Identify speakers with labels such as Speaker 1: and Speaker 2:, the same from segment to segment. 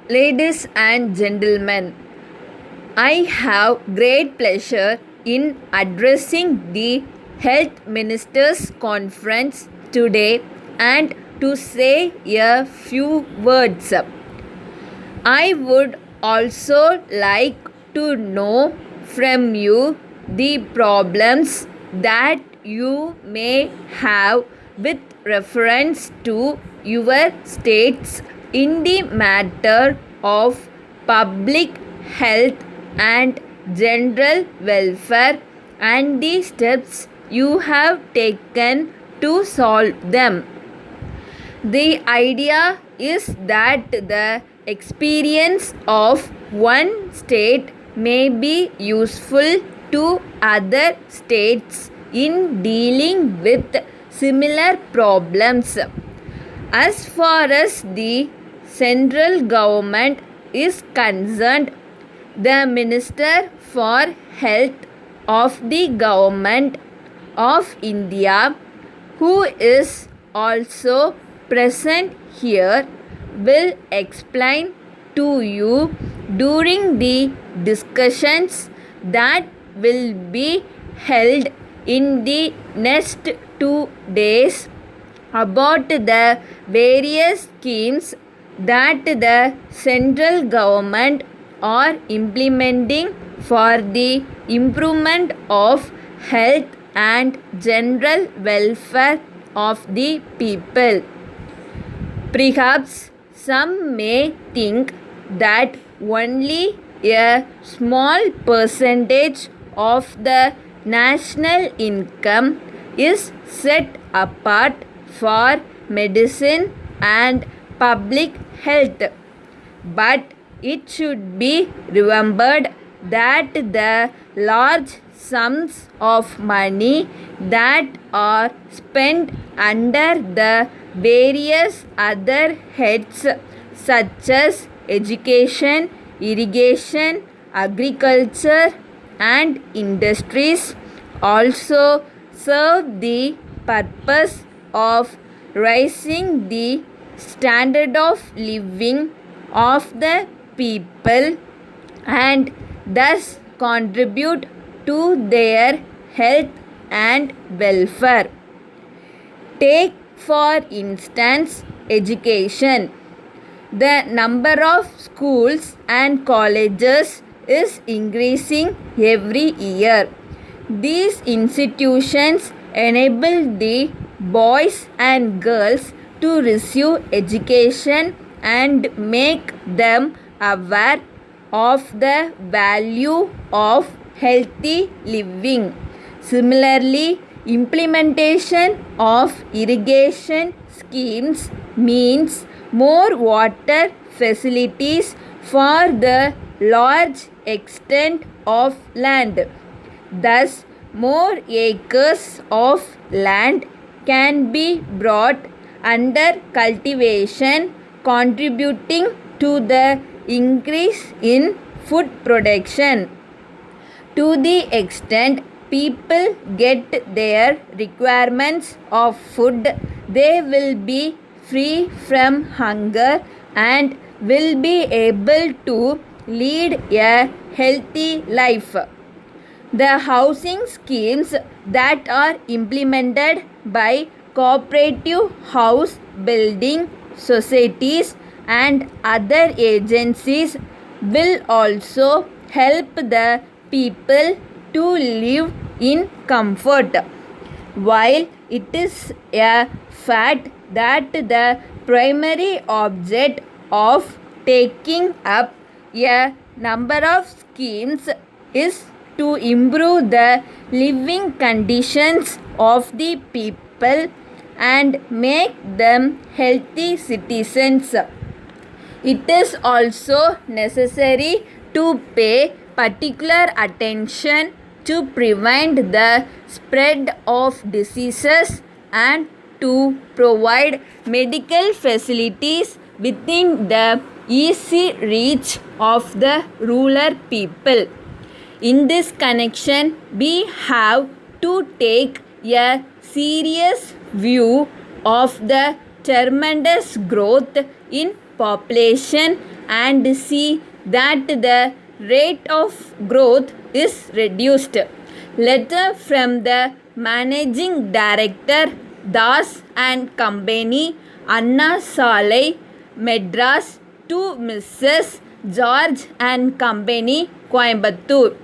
Speaker 1: Ladies and gentlemen, I have great pleasure in addressing the Health Ministers Conference today and to say a few words. I would also like to know from you the problems that you may have with reference to your states in the matter of public health and general welfare and the steps you have taken to solve them. The idea is that the experience of one state may be useful to other states in dealing with similar problems. As far as the central government is concerned, the Minister for Health of the Government of India, who is also present here, will explain to you during the discussions that will be held in the next 2 days about the various schemes that the central government are implementing for the improvement of health and general welfare of the people. Perhaps some may think that only a small percentage of the national income is set apart for medicine and public health. But it should be remembered that the large sums of money that are spent under the various other heads such as education, irrigation, agriculture and industries also serve the purpose of raising the standard of living of the people and thus contribute to their health and welfare. Take for instance education. The number of schools and colleges is increasing every year. These institutions enable the boys and girls to receive education and make them aware of the value of healthy living. Similarly, implementation of irrigation schemes means more water facilities for the large extent of land. Thus, more acres of land can be brought under cultivation, contributing to the increase in food production. To the extent people get their requirements of food, they will be free from hunger and will be able to lead a healthy life. The housing schemes that are implemented by cooperative house building societies and other agencies will also help the people to live in comfort. While it is a fact that the primary object of taking up a number of schemes is to improve the living conditions of the people and make them healthy citizens, it is also necessary to pay particular attention to prevent the spread of diseases and to provide medical facilities within the easy reach of the rural people. In this connection, we have to take a serious view of the tremendous growth in population and see that the rate of growth is reduced. Letter from the Managing Director, Das and Company, Anna Salai, Madras, to Mrs. George and Company, Coimbatore.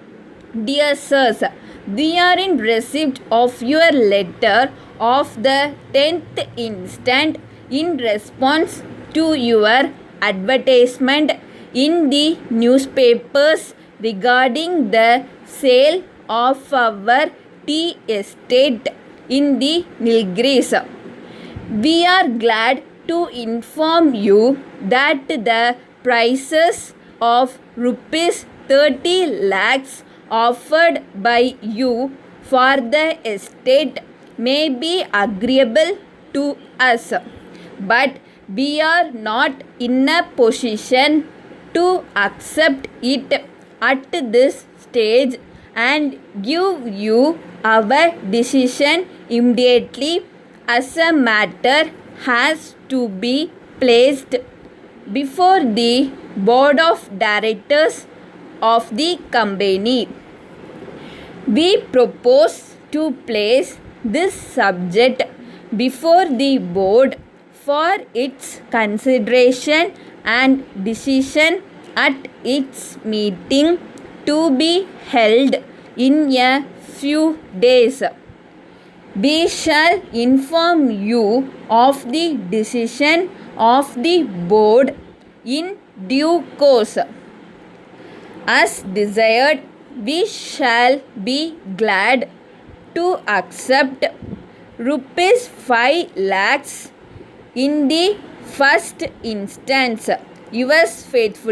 Speaker 1: Dear Sirs, we are in receipt of your letter of the 10th instant in response to your advertisement in the newspapers regarding the sale of our tea estate in the Nilgiris. We are glad to inform you that the prices of rupees 30 lakhs offered by you for the estate may be agreeable to us, but we are not in a position to accept it at this stage and give you our decision immediately, as a matter has to be placed before the board of directors of the company. We propose to place this subject before the board for its consideration and decision at its meeting to be held in a few days. We shall inform you of the decision of the board in due course. As desired, we shall be glad to accept rupees 5 lakhs in the first instance. Yours faithfully.